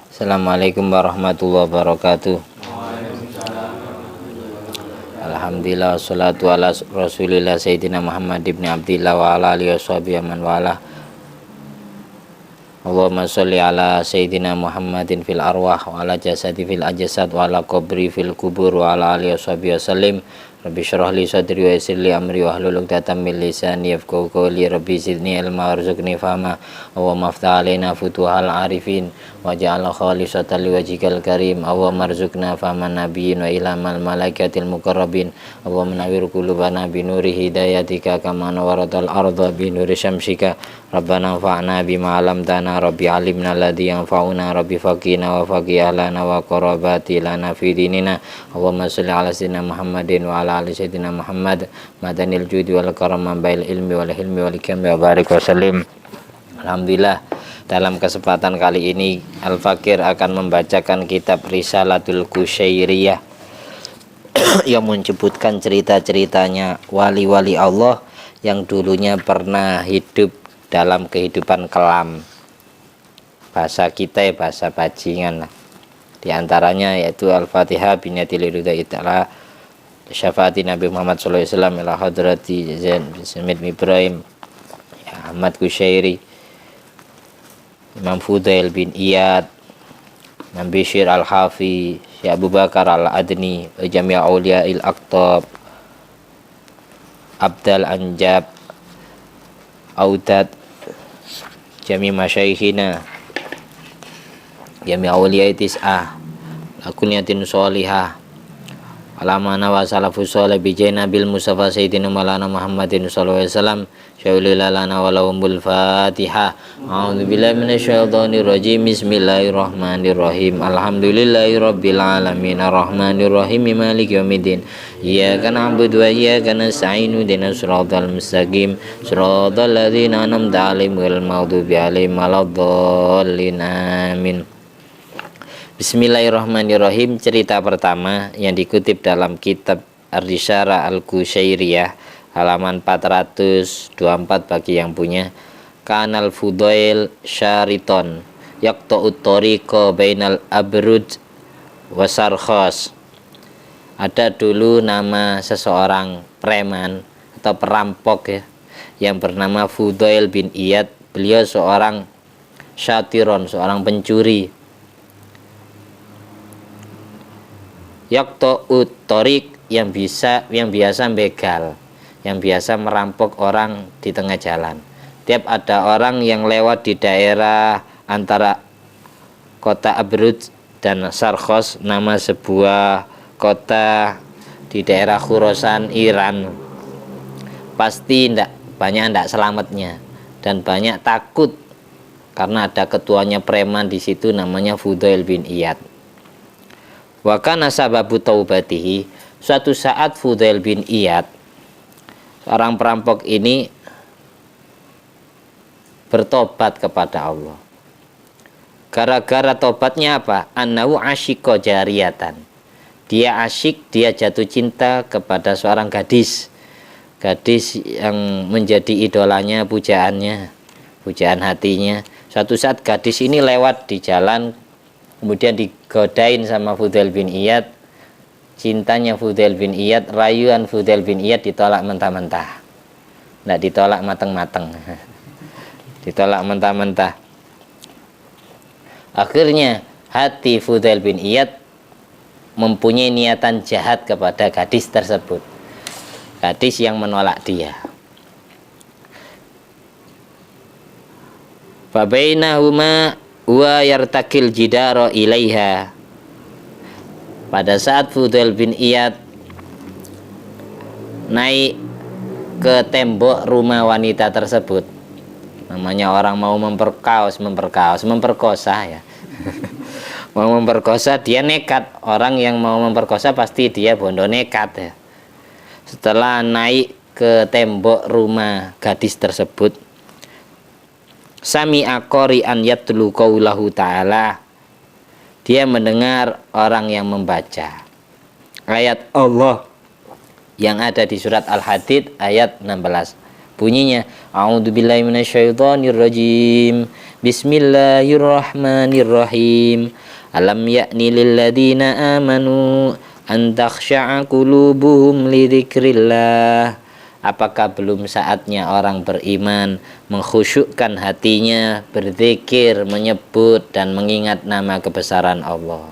Assalamualaikum warahmatullahi wabarakatuh. Alhamdulillah wassalatu ala rasulillah sayyidina Muhammad ibn Abdillah wa ala alihi washabihi man wala. Allahumma sholli ala sayyidina Muhammadin fil arwah wa ala jasadi fil ajsad wa ala qabri fil kubur wa ala alihi washabihi wasallim. Rabbi syrah li sadri wa yassir li amri wa hlul 'uqdatam min lisani yafqahu qawli. Rabbi zidni ilma warzuqni fahma. Allahumma aftah alaina futuhal arifin waj'al khalisatan liwajhikal karim. Allahumma arzuqna fahman nabiyyin wa ilhamal malaikatil muqarrabin. Allahumma nawwir qulubana bi nuri hidayatika kama nawwaratal arda bi nuri syamsika. Rabbana fa'na bima 'allamtana rabbi 'allimna alladhi yanfa'una rabbi faqina wa faqih ahlana wa qarabati lana fi dinina. Allahumma sholli ala sayyidina Muhammadin wa ala ali sayyidina Muhammad madanil judi wal karam bail ilmi wal hilmi wal hikmi wa barik wa sallim. Alhamdulillah, dalam kesempatan kali ini Al-Fakir akan membacakan kitab Risalatul Qusyairiyah yang menyebutkan cerita-ceritanya wali-wali Allah yang dulunya pernah hidup dalam kehidupan kelam. Bahasa kita ya bahasa bajingan lah. Di antaranya yaitu Al-Fatihah biniyatil ridha ta'ala syafaati Nabi Muhammad SAW ila hadrati Zain bin Samit Ibrahim ya Ahmad Qusyairi, Imam Fudail bin Iyad, Imam Bishr Al-Hafi, Syekh Abu Bakar Al-Adni, Jami' Aulia Il-Aqtab, Abdal Anjab, Audad, Jami' Masyayikhina, Jami' Aulia Tis'ah, Lakuniyatin Sholihah, Alamana wa salafus sholih bijayna bil mustafa sayyidina maulana Muhammadin sallallahu alaihi wasallam syaulilalana walahumul fatihah. A'udzubillahi minasyaitonir rajim. Bismillahirrahmanirrahim. Alhamdulillahi rabbil alamin arrahmanir rahim maliki yaumiddin. Iyyaka na'budu wa iyyaka nasta'in ihdinas siratal mustaqim siratal ladzina an'amta 'alaihim ghairil maghdubi 'alaihim waladdallin. Amin. Bismillahirrahmanirrahim. Cerita pertama yang dikutip dalam kitab Ar-Risalah Al-Qusyairiyah halaman 424 bagi yang punya. Kanal Fudail syariton yaqta'ut tariqa bainal abrud wasarkhas. Ada dulu nama seseorang preman atau perampok ya yang bernama Fudail bin Iyad. Beliau seorang syatiron, seorang pencuri. Yaqta'ut tariq yang biasa begal, yang biasa merampok orang di tengah jalan. Tiap ada orang yang lewat di daerah antara kota Abrud dan Sarkhos, nama sebuah kota di daerah Khurasan Iran, pasti banyak selamatnya dan banyak takut karena ada ketuanya preman di situ namanya Fudail bin Iyad. Wa kana sababu taubatihi, suatu saat Fudail bin Iyad, seorang perampok ini bertobat kepada Allah. Gara-gara tobatnya apa? Annahu asyikko jariyatan. Dia asyik, dia jatuh cinta kepada seorang gadis yang menjadi idolanya, pujaan hatinya. Suatu saat gadis ini lewat di jalan, kemudian digodain sama Fudail bin Iyad. Cintanya Fudail bin Iyad, rayuan Fudail bin Iyad ditolak mentah-mentah. Tidak ditolak mateng-mateng. Ditolak mentah-mentah. Akhirnya hati Fudail bin Iyad mempunyai niatan jahat kepada gadis tersebut. Gadis yang menolak dia. Fabainahuma wa yartakil jidaro ilaiha. Pada saat Fudail bin Iyad naik ke tembok rumah wanita tersebut, namanya orang mau memperkosa ya. Mau memperkosa, dia nekat. Orang yang mau memperkosa pasti dia bondo nekat ya. Setelah naik ke tembok rumah gadis tersebut, sami'a qari'an yatlu qaulahu ta'ala, dia mendengar orang yang membaca ayat Allah yang ada di surat Al-Hadid ayat 16. Bunyinya, a'udzubillahi minasyaitonirrajim. Bismillahirrahmanirrahim. Alam ya'ni lilladzina amanu an takhsha'a qulubuhum li dzikrillah. Apakah belum saatnya orang beriman mengkhusyukkan hatinya, berzikir, menyebut dan mengingat nama kebesaran Allah.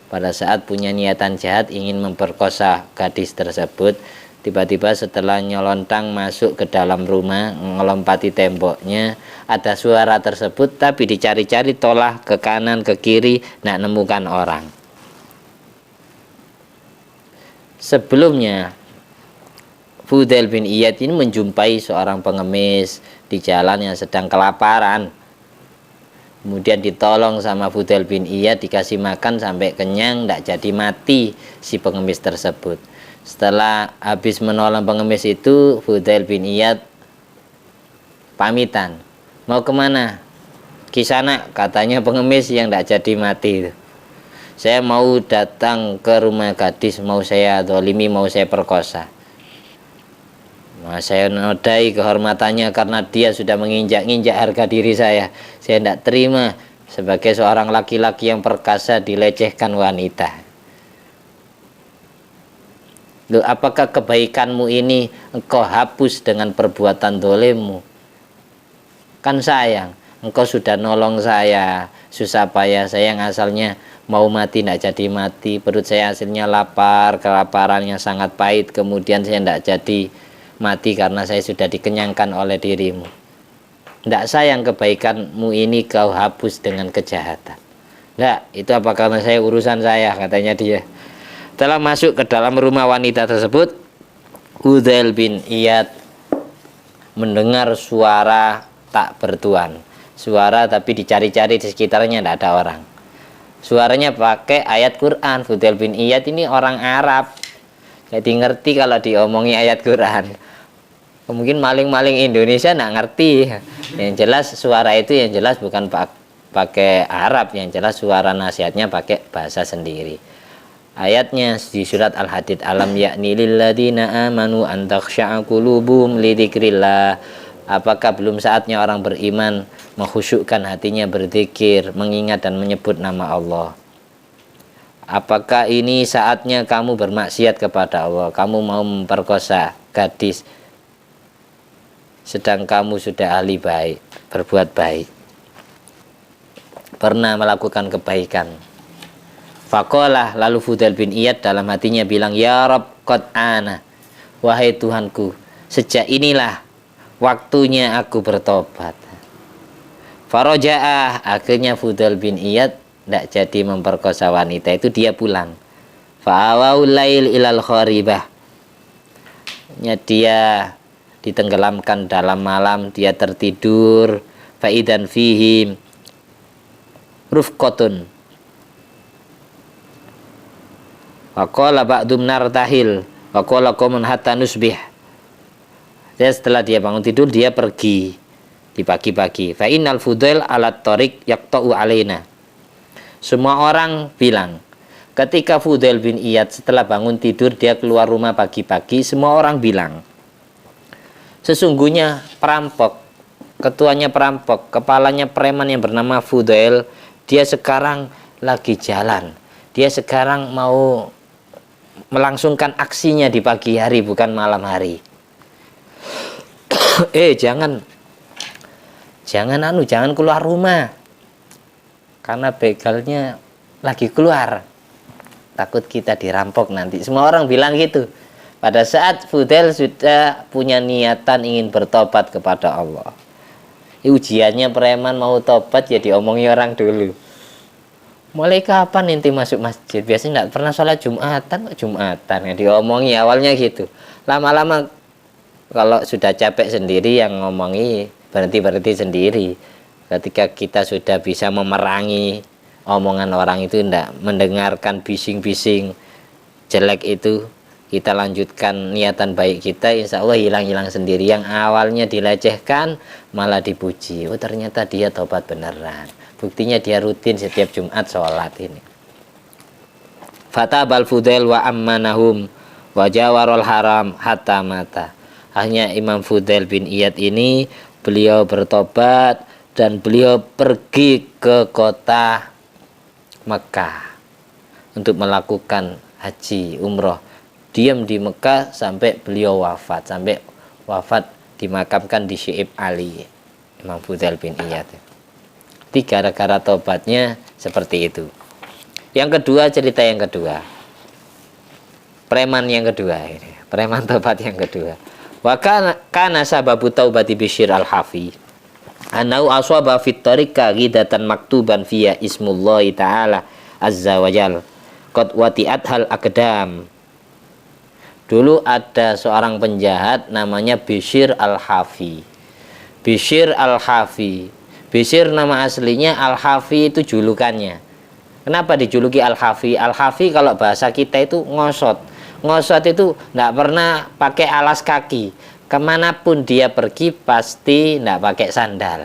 Pada saat punya niatan jahat ingin memperkosa gadis tersebut, tiba-tiba setelah nyolontang masuk ke dalam rumah, ngelompati temboknya, ada suara tersebut tapi dicari-cari tolak ke kanan ke kiri, nggak nemukan orang. Sebelumnya Fudail bin Iyad ini menjumpai seorang pengemis di jalan yang sedang kelaparan. Kemudian ditolong sama Fudail bin Iyad, dikasih makan sampai kenyang, tidak jadi mati si pengemis tersebut. Setelah habis menolong pengemis itu, Fudail bin Iyad pamitan. Mau kemana? Kisana, katanya pengemis yang tidak jadi mati. Saya mau datang ke rumah gadis, mau saya dolimi, mau saya perkosa. Nah, saya nodai kehormatannya karena dia sudah menginjak-injak harga diri saya. Saya tidak terima sebagai seorang laki-laki yang perkasa dilecehkan wanita. Loh, apakah kebaikanmu ini engkau hapus dengan perbuatan dolimmu? Kan sayang, engkau sudah nolong saya, susah payah saya yang asalnya mau mati tidak jadi mati, perut saya hasilnya lapar, kelaparan yang sangat pahit, kemudian saya tidak jadi mati karena saya sudah dikenyangkan oleh dirimu. Tidak sayang kebaikanmu ini kau hapus dengan kejahatan. Tidak, itu apa karena saya urusan saya, katanya dia. Setelah masuk ke dalam rumah wanita tersebut, Fudail bin Iyad mendengar suara tak bertuan. Suara tapi dicari-cari di sekitarnya tidak ada orang. Suaranya pakai ayat Quran. Fudail bin Iyad ini orang Arab, jadi ngerti kalau diomongi ayat Quran. Mungkin maling-maling Indonesia nggak ngerti. Yang jelas suara itu yang jelas bukan pakai Arab, yang jelas suara nasihatnya pakai bahasa sendiri. Ayatnya di surat Al-Hadid, alam ya'ni lilladzina amanu an takhsha'a qulubuhum li dzikrillah. Apakah belum saatnya orang beriman mengkhusyukkan hatinya, berzikir, mengingat dan menyebut nama Allah? Apakah ini saatnya kamu bermaksiat kepada Allah, kamu mau memperkosa gadis, sedang kamu sudah ahli baik, berbuat baik, pernah melakukan kebaikan. Faqalah, lalu Fudail bin Iyad dalam hatinya bilang, ya Rabb qad ana, wahai Tuhanku, sejak inilah waktunya aku bertobat. Faroja'ah, akhirnya Fudail bin Iyad tidak jadi memperkosa wanita itu, dia pulang. Fa'awul lail ilal kharibah, dia ditenggelamkan dalam malam, dia tertidur. Faidan fihim rufqatun waqala ba'dum nartahil waqala qaumun hatta nusbih. Dan setelah dia bangun tidur, dia pergi di pagi-pagi. Fa innal Fudail alat tariq yaqta'u alaina. Semua orang bilang ketika Fudail bin Iyad setelah bangun tidur, dia keluar rumah pagi-pagi, semua orang bilang sesungguhnya perampok, ketuanya perampok, kepalanya preman yang bernama Fudail, dia sekarang lagi jalan. Dia sekarang mau melangsungkan aksinya di pagi hari, bukan malam hari. Jangan keluar rumah, karena begalnya lagi keluar. Takut kita dirampok nanti. Semua orang bilang gitu. Pada saat Fudail sudah punya niatan ingin bertobat kepada Allah. Ujiannya preman mau tobat ya diomongi orang dulu. Mulai kapan inti masuk masjid? Biasanya tidak pernah sholat Jumatan, ya diomongi awalnya gitu. Lama-lama kalau sudah capek sendiri yang ngomongi, berhenti sendiri. Ketika kita sudah bisa memerangi omongan orang itu, tidak mendengarkan bising-bising jelek itu, kita lanjutkan niatan baik kita, insya Allah hilang-hilang sendiri. Yang awalnya dilecehkan malah dipuji. Oh, ternyata dia tobat beneran. Buktinya dia rutin setiap Jumat sholat ini. Fatabal Fudail wa ammanahum wa jawarul haram hatta mata. Hanya Imam Fudail bin Iyad ini, beliau bertobat dan beliau pergi ke kota Mekah untuk melakukan haji umroh. Diam di Mekah sampai beliau wafat, sampai wafat dimakamkan di Syi'ib Ali, Imam Fudail bin Iyad. Jadi gara-gara tobatnya seperti itu. Yang kedua, cerita yang kedua, preman yang kedua ini, preman tobat yang kedua. Wa kana sababu taubati Bishr al-Hafi anau aswaba fit tariqa ghidatan maktuban fiya ismullahi ta'ala azza wajal qad wati'at hal aqdam. Dulu ada seorang penjahat namanya Bishr al-Hafi. Bishr al-Hafi, Bishr nama aslinya, Al-Hafi itu julukannya. Kenapa dijuluki Al-Hafi? Al-Hafi kalau bahasa kita itu ngosot. Ngosot itu tidak pernah pakai alas kaki. Kemanapun dia pergi pasti tidak pakai sandal.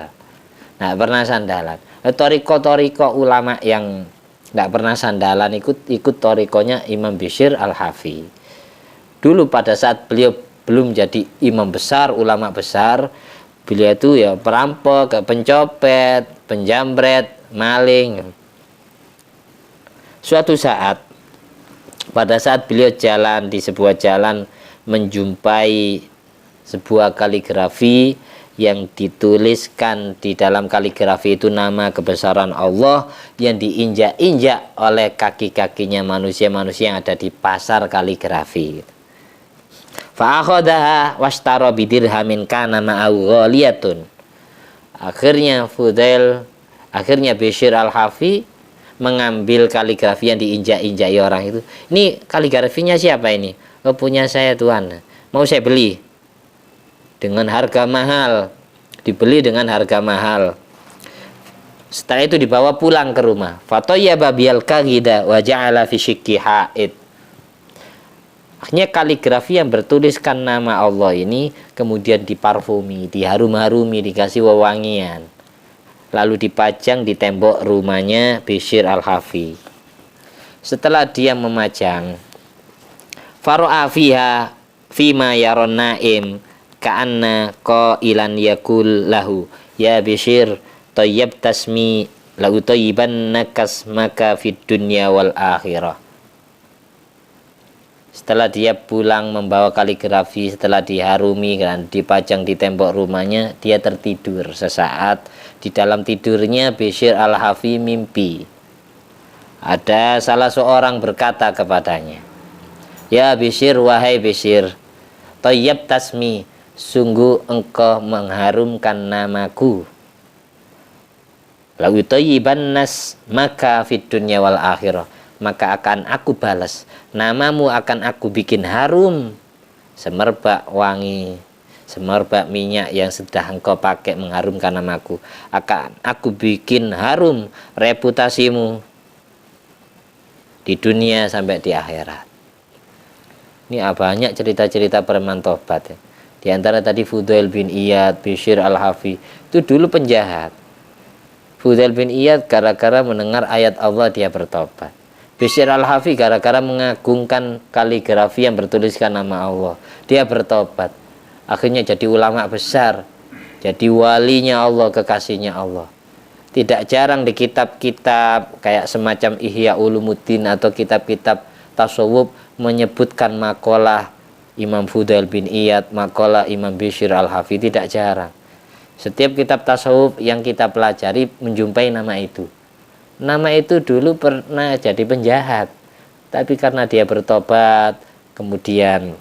Tidak pernah sandalan. Toriko-toriko ulama yang tidak pernah sandalan ikut torikonya Imam Bishr al-Hafi. Dulu pada saat beliau belum jadi imam besar, ulama besar, beliau itu ya perampok, pencopet, penjamret, maling. Suatu saat, pada saat beliau jalan di sebuah jalan, menjumpai sebuah kaligrafi yang dituliskan di dalam kaligrafi itu nama kebesaran Allah yang diinjak-injak oleh kaki-kakinya manusia-manusia yang ada di pasar kaligrafi. Fa'akhodaha washtara bidirhamin kana ma'ahu ghaliyatun. Akhirnya Bishr al-Hafi mengambil kaligrafi yang diinjak-injak orang itu. Ini kaligrafinya siapa ini? Oh, punya saya Tuhan. Mau saya beli dengan harga mahal. Dibeli dengan harga mahal. Setelah itu dibawa pulang ke rumah. Fatoyyaba biyal kaghida wa ja'ala fi syikki ha'id. Akhirnya kaligrafi yang bertuliskan nama Allah ini kemudian diparfumi, diharum-harumi, dikasih wewangian. Lalu dipajang di tembok rumahnya Bishr al-Hafi. Setelah dia memajang, faro'a fiha fima yaron naim ka'anna qailan yakul lahu ya Bishr tayyib tasmi lahu tayyiban nakas maka fid dunya wal akhirah. Setelah dia pulang membawa kaligrafi, setelah diharumi dan dipajang di tembok rumahnya, dia tertidur sesaat. Di dalam tidurnya Bishr al-Hafi mimpi. Ada salah seorang berkata kepadanya, ya Bishr, wahai Bishr, thayyab tasmi, sungguh engkau mengharumkan namaku. La utayyiban nas maka fid dunya wal akhirah. Maka akan aku balas, namamu akan aku bikin harum semerbak wangi, semerbak minyak yang sedang engkau pakai mengharumkan namaku. Akan aku bikin harum reputasimu di dunia sampai di akhirat. Ini banyak cerita-cerita preman tobat ya. Di antara tadi Fudail bin Iyad, Bishr al-Hafi, itu dulu penjahat. Fudail bin Iyad gara-gara mendengar ayat Allah dia bertobat. Bishr al-Hafi gara-gara mengagungkan kaligrafi yang bertuliskan nama Allah, dia bertobat. Akhirnya jadi ulama besar, jadi walinya Allah, kekasihnya Allah. Tidak jarang di kitab-kitab kayak semacam Ihya Ulumuddin atau kitab-kitab tasawuf menyebutkan makalah Imam Fudail bin Iyad, makalah Imam Bishr al-Hafi, tidak jarang. Setiap kitab tasawuf yang kita pelajari menjumpai nama itu. Nama itu dulu pernah jadi penjahat, tapi karena dia bertobat, kemudian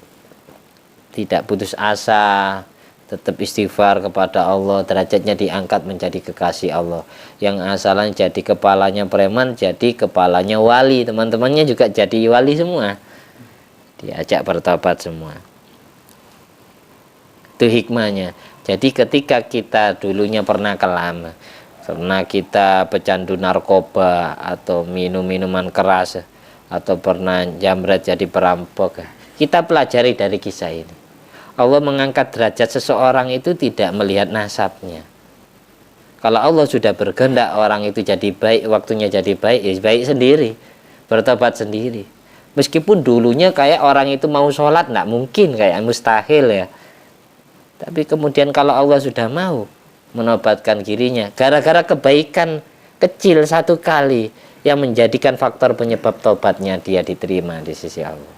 tidak putus asa, tetap istighfar kepada Allah, derajatnya diangkat menjadi kekasih Allah. Yang asalnya jadi kepalanya preman, jadi kepalanya wali. Teman-temannya juga jadi wali semua, diajak bertobat semua. Itu hikmahnya. Jadi ketika kita dulunya pernah kelam, karena kita pecandu narkoba atau minum-minuman keras atau pernah jamret jadi perampok, kita pelajari dari kisah ini. Allah mengangkat derajat seseorang itu tidak melihat nasabnya. Kalau Allah sudah berkehendak orang itu jadi baik, waktunya jadi baik, ya baik sendiri, bertobat sendiri. Meskipun dulunya kayak orang itu mau sholat, tidak mungkin, kayak mustahil ya. Tapi kemudian kalau Allah sudah mau, menobatkan dirinya gara-gara kebaikan kecil satu kali yang menjadikan faktor penyebab tobatnya dia diterima di sisi Allah.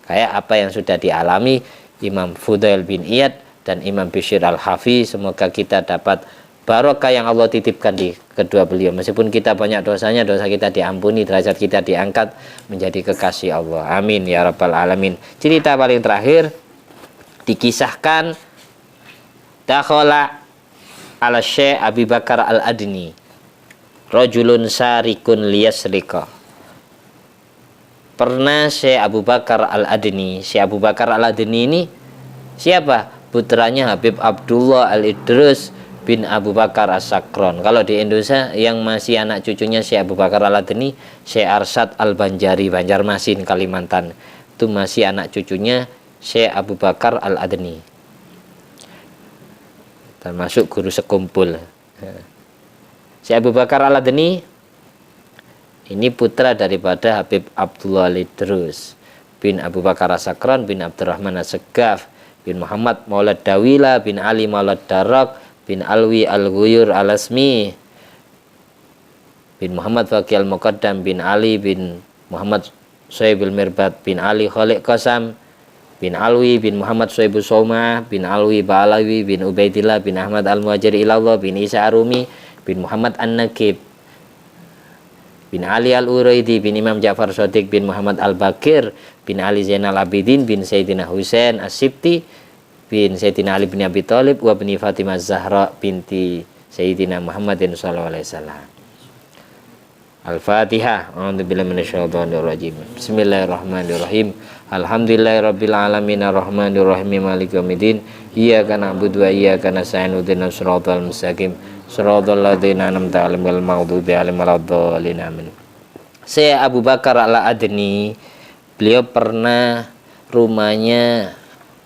Kayak apa yang sudah dialami Imam Fudail bin Iyad dan Imam Bishr al-Hafi. Semoga kita dapat barokah yang Allah titipkan di kedua beliau. Meskipun kita banyak dosanya, dosa kita diampuni, derajat kita diangkat menjadi kekasih Allah. Amin ya rabbal alamin. Cerita paling terakhir dikisahkan dakhala ala Syekh Abi Bakar al-Adni rajulun sarikun liyasrika. Pernah Syekh Abu Bakar al-Adni. Syekh Abu Bakar al-Adni ini siapa? Putranya Habib Abdullah al-Idrus bin Abu Bakar as-Sakron. Kalau di Indonesia yang masih anak cucunya Syekh Abu Bakar al-Adni, Syekh Arsyad al-Banjari, Banjarmasin, Kalimantan. Itu masih anak cucunya Syekh Abu Bakar al-Adni, termasuk guru sekumpul. Syekh Abu Bakar al-Adni ini putra daripada Habib Abdullah al-Idrus bin Abu Bakar as-Sakron bin Abdurrahman as-Segaf bin Muhammad Maulad Dawila bin Ali Maulad Darak bin Alwi al-Ghuyur al-Asmi bin Muhammad Faqih al-Muqaddam bin Ali bin Muhammad Soebil Mirbat bin Ali Khaliq Qasam bin Alwi bin Muhammad Soebu Soma bin Alwi Ba'alawi bin Ubaidillah bin Ahmad al-Muhajir ilallah bin Isa Arumi bin Muhammad An-Nakib bin Ali al-Uraidi bin Imam Ja'far Shadiq bin Muhammad al-Bakir bin Ali Zainal Abidin bin Sayyidina Husain As-Sibti bin Sayyidina Ali bin Abi Thalib wa bin Fatimah Zahra binti Sayyidina Muhammadin sallallahu alaihi wasallam. Al-Fatihah. A'udzubillahi minasyaitonir rajim. Bismillahirrahmanirrahim. Alhamdulillahirabbil alamin arrahmanir rahim maliki yaumiddin. Iyyaka na'budu wa iyyaka nasta'in ihdinas siratal mustaqim. Shiratal ladzina an'amta 'alaihim ghairil maghdubi 'alaihim waladdallin. Amin. Syekh Abu Bakar al-Adni, beliau pernah rumahnya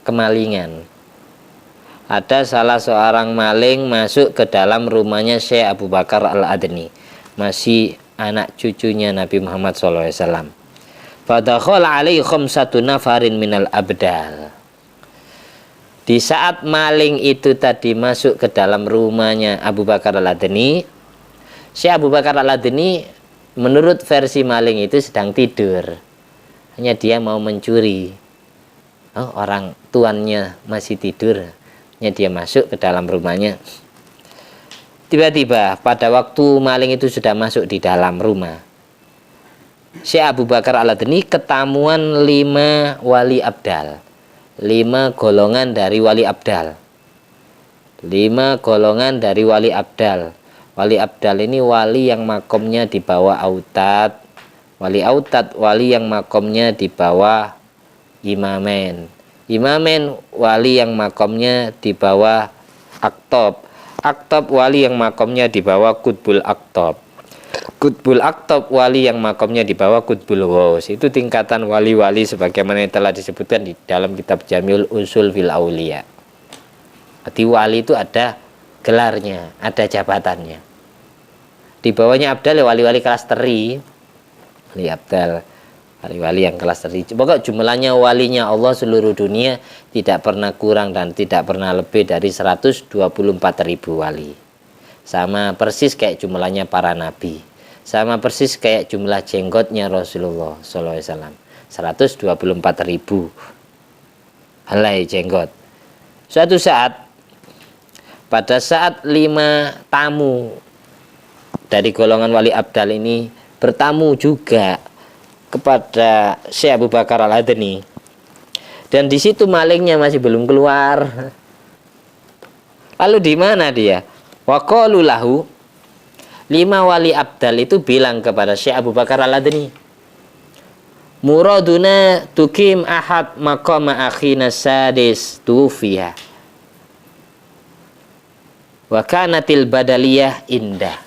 kemalingan. Ada salah seorang maling masuk ke dalam rumahnya Syekh Abu Bakar al-Adni, masih anak cucunya Nabi Muhammad SAW. Fadakhala alaihi khamsatu nafarin minal abdal. Di saat maling itu tadi masuk ke dalam rumahnya Abu Bakar al-Adni, Syekh Abu Bakar al-Adni menurut versi maling itu sedang tidur. Hanya dia mau mencuri. Oh, orang tuannya masih tidur. Hanya dia masuk ke dalam rumahnya. Tiba-tiba pada waktu maling itu sudah masuk di dalam rumah, Syekh Abu Bakar al-Adni ketamuan 5 wali abdal, 5 golongan dari wali abdal, 5 golongan dari wali abdal. Wali abdal ini wali yang makomnya di bawah autad, wali autad wali yang makomnya di bawah imamen, imamen wali yang makomnya di bawah aktob, aktob wali yang makomnya di bawah kutbul aktob, kutbul aktob wali yang makomnya di bawah kutbul ghaus. Itu tingkatan wali-wali sebagaimana yang telah disebutkan di dalam kitab Jamiul Usul fil Auliya. Arti wali itu ada gelarnya, ada jabatannya. Di bawahnya abdal ya wali-wali kelas teri, wali abdal, wali-wali yang kelas teri. Pokok jumlahnya walinya Allah seluruh dunia tidak pernah kurang dan tidak pernah lebih dari 124.000 wali. Sama persis kayak jumlahnya para nabi. Sama persis kayak jumlah jenggotnya Rasulullah SAW. 124.000 helai jenggot. Suatu saat, pada saat 5 tamu dari golongan wali abdal ini bertamu juga kepada Syekh Abu Bakar al-Adni, dan di situ malingnya masih belum keluar. Lalu di mana dia? Waqalu lahu, 5 wali abdal itu bilang kepada Syekh Abu Bakar al-Adni, muraduna tukim ahad maqama akhina sadis tufiha wa kanatil badaliyah indah.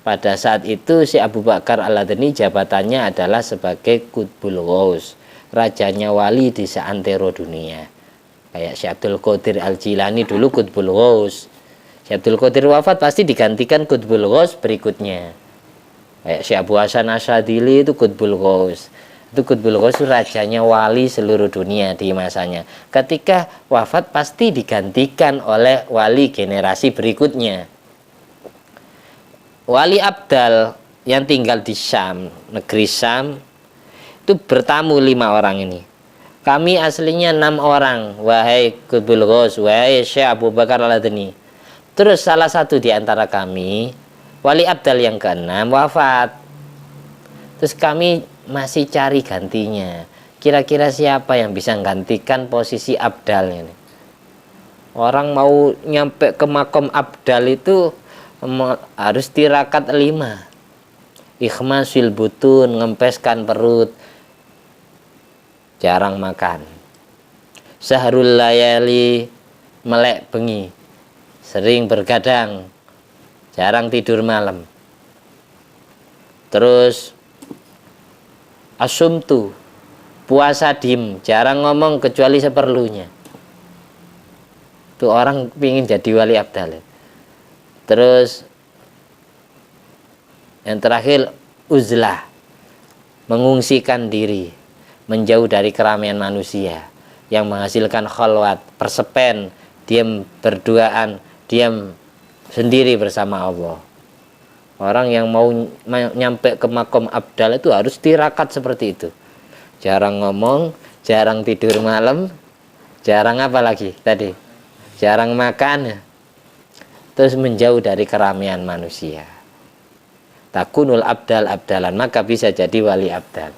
Pada saat itu Syekh Abu Bakar al-Adni jabatannya adalah sebagai Qutbul Ghaus, rajanya wali di seantero dunia. Kayak Syekh Abdul Qadir al-Jilani dulu Qutbul Ghaus. Syekh Abdul Qadir wafat pasti digantikan Qutbul Ghaus berikutnya. Kayak Syekh Abu Hasan Asyadili itu Qutbul Ghaus. Itu Qutbul Ghaus rajanya wali seluruh dunia di masanya. Ketika wafat pasti digantikan oleh wali generasi berikutnya. Wali Abdal yang tinggal di Syam, negeri Syam, itu bertamu 5 orang ini. Kami aslinya 6 orang, wahai Qutbul Ghaus, wahai Syekh Abu Bakar Al-Adni. Terus salah satu di antara kami, wali Abdal yang ke-6 wafat. Terus kami masih cari gantinya. Kira-kira siapa yang bisa menggantikan posisi Abdal ini? Orang mau nyampe ke makom Abdal itu harus tirakat 5. Ikhmasil butun, ngempeskan perut, jarang makan. Sahrul layali, melek bengi, sering bergadang, jarang tidur malam. Terus asumtu, puasa dim, jarang ngomong kecuali seperlunya. Itu orang pingin jadi wali Abdal. Terus yang terakhir uzlah, mengungsikan diri, menjauh dari keramaian manusia, yang menghasilkan khalwat, persepen, diam berduaan, diam sendiri bersama Allah. Orang yang mau nyampe ke makom Abdal itu harus tirakat seperti itu. Jarang ngomong, jarang tidur malam, jarang apa lagi tadi? Jarang makan. Terus menjauh dari keramaian manusia. Takunul Abdal Abdalan, maka bisa jadi wali Abdal.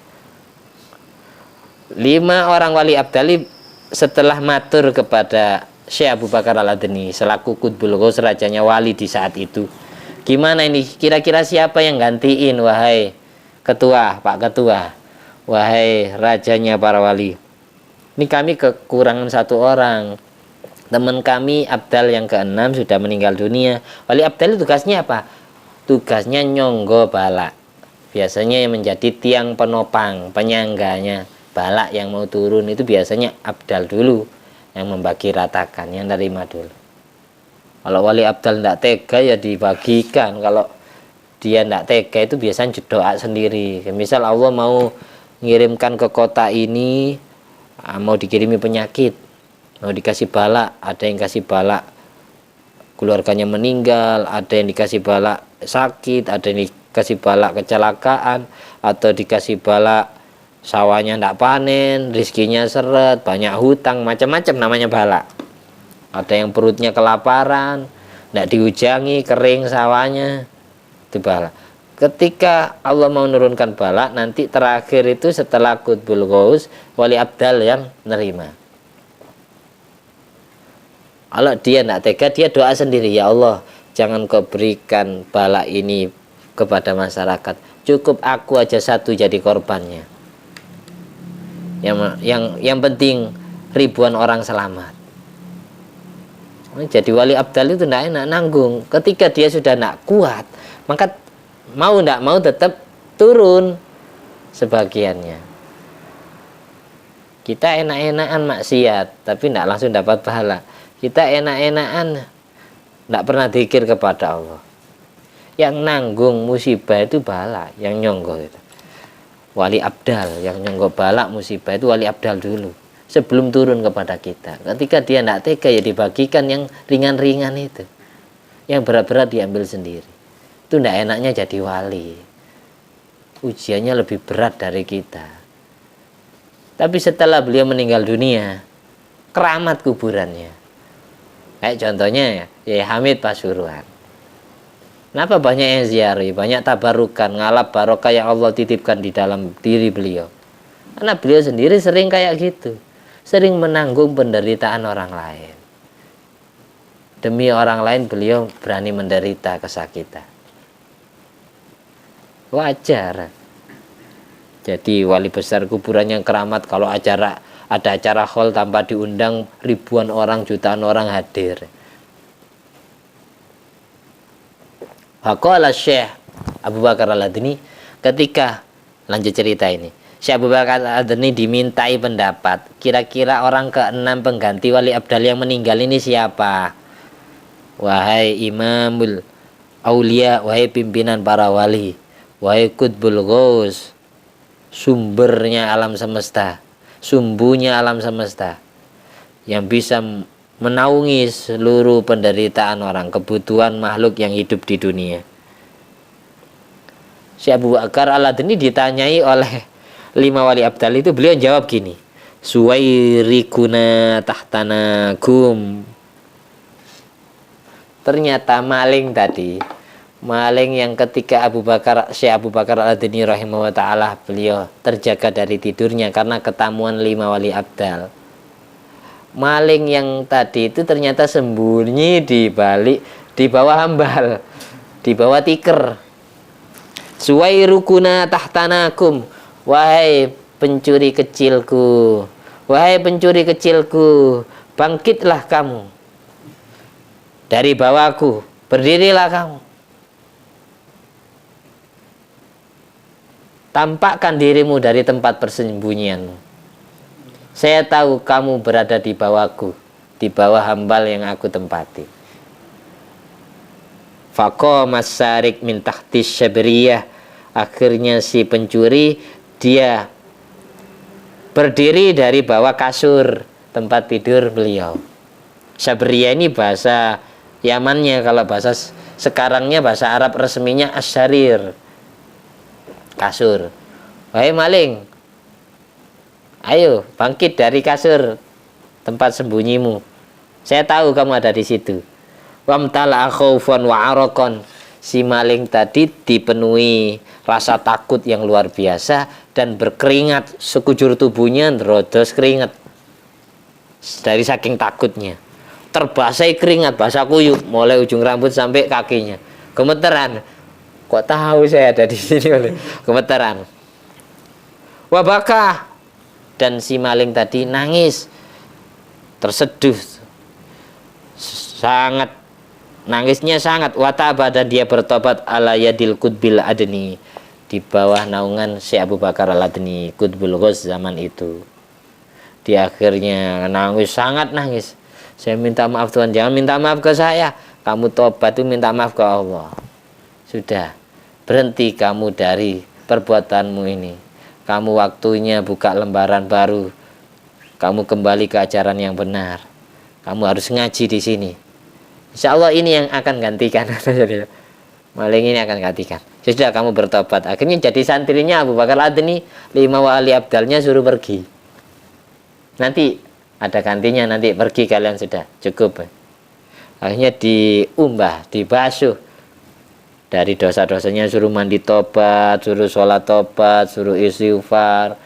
5 orang wali Abdal setelah matur kepada Syekh Abu Bakar Al-Adni selaku Qutbul Ghaus, rajanya wali di saat itu. Gimana ini? Kira-kira siapa yang gantiin, wahai ketua, Pak Ketua, wahai rajanya para wali? Ini kami kekurangan 1 orang. Teman kami Abdal yang ke-6 sudah meninggal dunia. Wali Abdal itu tugasnya apa? Tugasnya nyonggo balak. Biasanya yang menjadi tiang penopang, penyangganya. Balak yang mau turun itu biasanya Abdal dulu yang membagi ratakan, yang nerima dulu. Kalau wali Abdal tidak tega ya dibagikan. Kalau dia tidak tega itu biasanya doa sendiri. Misal Allah mau ngirimkan ke kota ini, mau dikirimi penyakit, mau dikasih balak, ada yang kasih balak keluarganya meninggal, ada yang dikasih balak sakit, ada yang dikasih balak kecelakaan, atau dikasih balak sawahnya tidak panen, rizkinya seret, banyak hutang, macam-macam namanya balak. Ada yang perutnya kelaparan, tidak dihujangi, kering sawahnya, itu balak. Ketika Allah mau menurunkan balak, nanti terakhir itu setelah Qutbul Ghaus, wali Abdal yang nerima. Kalau dia tidak tega, dia doa sendiri, ya Allah, jangan kau berikan balak ini kepada masyarakat, cukup aku aja satu jadi korbannya. Yang penting ribuan orang selamat. Jadi wali Abdal itu tidak enak nanggung. Ketika dia sudah tidak kuat, maka mau tidak mau tetap turun sebagiannya. Kita enak-enakan maksiat, tapi tidak langsung dapat pahala. Kita enak-enakan, tidak pernah dzikir kepada Allah. Yang nanggung musibah itu bala, yang nyonggo itu wali Abdal, yang nyonggo balak musibah itu wali Abdal dulu, sebelum turun kepada kita. Ketika dia tidak tega ya dibagikan yang ringan-ringan itu, yang berat-berat diambil sendiri. Itu tidak enaknya jadi wali, ujiannya lebih berat dari kita. Tapi setelah beliau meninggal dunia, keramat kuburannya. Kayak contohnya ya Hamid Pasuruan. Kenapa banyak yang ziarahi, banyak tabarukan, ngalap barokah yang Allah titipkan di dalam diri beliau? Karena beliau sendiri sering kayak gitu, sering menanggung penderitaan orang lain. Demi orang lain beliau berani menderita kesakitan. Wajar. Jadi wali besar kuburan yang keramat, kalau ada acara haul tanpa diundang, ribuan orang, jutaan orang hadir. Faqala Syekh Abu Bakar Al-Adni, ketika lanjut cerita ini, Syekh Abu Bakar Al-Adni dimintai pendapat, kira-kira orang ke-6 pengganti wali Abdal yang meninggal ini siapa? Wahai Imamul Aulia, wahai pimpinan para wali, wahai Qutbul Ghaus, sumbernya alam semesta, sumbunya alam semesta, yang bisa menaungi seluruh penderitaan orang, kebutuhan makhluk yang hidup di dunia. Syekh Abu Bakar Al-Adni ditanyai oleh 5 wali abdal itu, beliau jawab gini, suwairikuna tahtana gum. Ternyata maling tadi, maling yang ketika Syekh Abu Bakar Al-Adni rahimahullah ta'ala, beliau terjaga dari tidurnya karena ketamuan 5 wali abdal. Maling yang tadi itu ternyata sembunyi di bawah hambal, di bawah tikar. Suwairukuna tahtanakum, wahai pencuri kecilku, wahai pencuri kecilku, bangkitlah kamu dari bawahku, berdirilah kamu, tampakkan dirimu dari tempat persembunyianmu. Saya tahu kamu berada di bawahku, di bawah hambal yang aku tempati. Faqamas sarik min tahtis syabriyah. Akhirnya si pencuri dia berdiri dari bawah kasur tempat tidur beliau. Syabriyah ini bahasa Yamannya, kalau bahasa sekarangnya bahasa Arab resminya asyarir, kasur. Wahai maling, ayo bangkit dari kasur tempat sembunyimu. Saya tahu kamu ada di situ. Wamtala khaufan wa araqan. Si maling tadi dipenuhi rasa takut yang luar biasa dan berkeringat, sekujur tubuhnya nerodos keringat dari saking takutnya. Terbasahi keringat, basah kuyup mulai ujung rambut sampai kakinya. Gemeteran. Kok tahu saya ada di sini? Gemeteran. Wabakah, dan si maling tadi nangis, terseduh, sangat nangisnya sangat. Wataba, dan dia bertobat ala yadil qutbil adni, di bawah naungan Syekh Abu Bakar Al-Adni, qutbul ghaus zaman itu. Dia akhirnya nangis, sangat nangis. Saya minta maaf Tuhan, jangan minta maaf ke saya. Kamu tobat itu minta maaf ke Allah. Sudah, berhenti kamu dari perbuatanmu ini. Kamu waktunya buka lembaran baru. Kamu kembali ke ajaran yang benar. Kamu harus ngaji di sini. Insya Allah ini yang akan gantikan. Maling ini akan gantikan. Sudah, kamu bertobat. Akhirnya jadi santrinya Abu Bakar Al-Adni. 5 wali abdalnya suruh pergi. Nanti ada gantinya, nanti pergi kalian, sudah cukup. Akhirnya diumbah, dibasuh dari dosa-dosanya, suruh mandi tobat, suruh sholat tobat, suruh istighfar,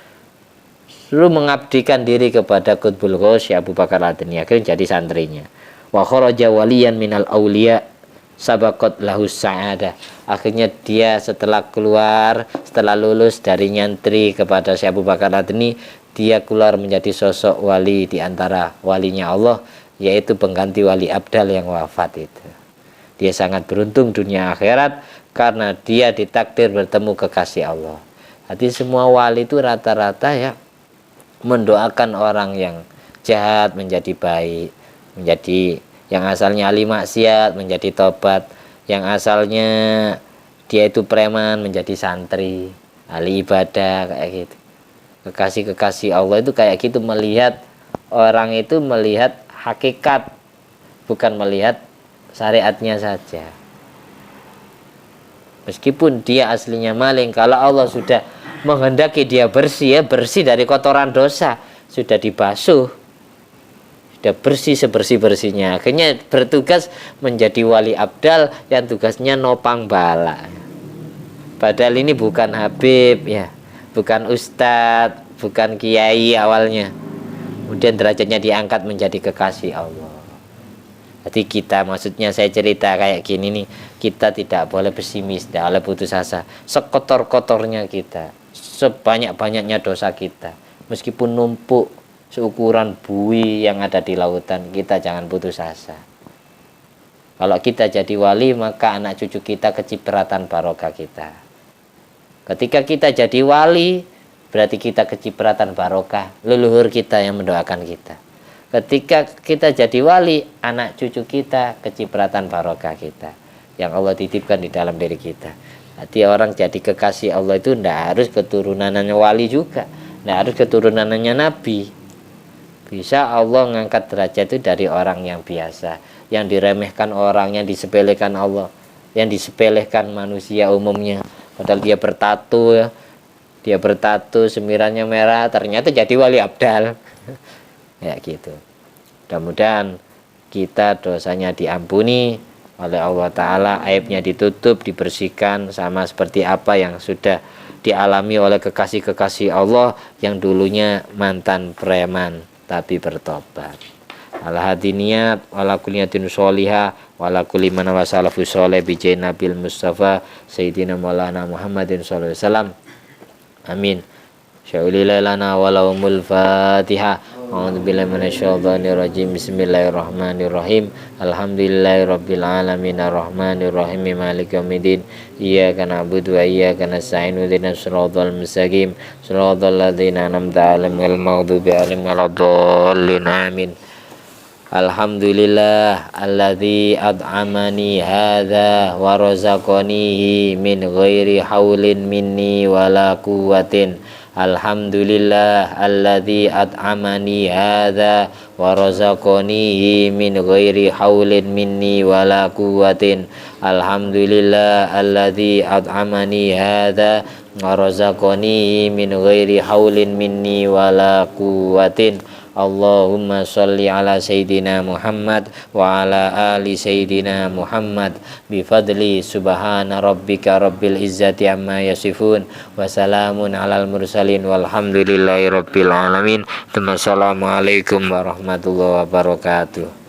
suruh mengabdikan diri kepada Qutbul Ghaus Abu Bakar Al-Adni. Akhirnya jadi santrinya. Wa kharaja waliyan minal auliya sabaqat lahus sa'adah. Akhirnya dia setelah keluar, setelah lulus dari nyantri kepada Syekh Abu Bakar Al-Adni, dia keluar menjadi sosok wali di antara walinya Allah, yaitu pengganti wali abdal yang wafat itu. Dia sangat beruntung dunia akhirat karena dia ditakdir bertemu kekasih Allah. Jadi semua wali itu rata-rata ya mendoakan orang yang jahat menjadi baik, menjadi yang asalnya ahli maksiat menjadi tobat, yang asalnya dia itu preman menjadi santri, ahli ibadah, kayak gitu. Kekasih-kekasih Allah itu kayak gitu, melihat orang itu melihat hakikat, bukan melihat syariatnya saja. Meskipun dia aslinya maling, kalau Allah sudah menghendaki dia bersih, ya bersih dari kotoran dosa, sudah dibasuh, sudah bersih sebersih-bersihnya. Akhirnya bertugas menjadi wali abdal yang tugasnya nopang bala. Padahal ini bukan habib ya, bukan ustadz, bukan kiai awalnya. Kemudian derajatnya diangkat menjadi kekasih Allah. Jadi kita, maksudnya saya cerita kayak gini nih, kita tidak boleh pesimis, tidak boleh putus asa. Sekotor-kotornya kita, sebanyak-banyaknya dosa kita, meskipun numpuk seukuran buih yang ada di lautan, kita jangan putus asa. Kalau kita jadi wali, maka anak cucu kita kecipratan barokah kita. Ketika kita jadi wali, berarti kita kecipratan barokah leluhur kita yang mendoakan kita. Ketika kita jadi wali, anak cucu kita kecipratan barokah kita yang Allah titipkan di dalam diri kita. Jadi orang jadi kekasih Allah itu tidak harus keturunannya wali juga, tidak harus keturunannya nabi. Bisa Allah ngangkat derajat itu dari orang yang biasa, yang diremehkan orang, yang disepelekan Allah, yang disepelekan manusia umumnya. Padahal dia bertato ya, dia bertato semirannya merah, ternyata jadi wali abdal. Ya gitu. Mudah-mudahan kita dosanya diampuni oleh Allah Ta'ala, aibnya ditutup, dibersihkan, sama seperti apa yang sudah dialami oleh kekasih-kekasih Allah yang dulunya mantan preman tapi bertobat. Ala hadiniyat wala kuliyatin sholiha wala kulli man wasalafu sholeh bijai nabil mustafa sayyidina maulana Muhammadin sallallahu alaihi wasallam. Amin. Syaulilailana walaumul fatihah. A'udzubillahi minasyaitonir rajim. Bismillahirrahmanirrahim. Alhamdulillahirabbil alamin arrahmanirrahim maliki yaumiddin. Iyyaka na'budu wa iyyaka nasta'in ihdinas siratal mustaqim. Siratal ladzina an'amta 'alaihim ghairil maghdubi 'alaihim waladdallin. Amin. Alhamdulillah alladzi ad'amani hadza wa razaqanihi min ghairi haulin minni wala quwwatin. Alhamdulillah alladzi at'amani hadza wa razaqanihi min ghairi haulin minni wala quwwatin. Alhamdulillah alladzi at'amani hadza wa razaqanihi min ghairi haulin minni wala quwwatin. Allahumma sholli ala Sayyidina Muhammad wa ala ali Sayyidina Muhammad bifadli subhana rabbika rabbil izzati amma yasifun wa salamun alal mursalin walhamdulillahi rabbil alamin. Assalamualaikum warahmatullahi wabarakatuh.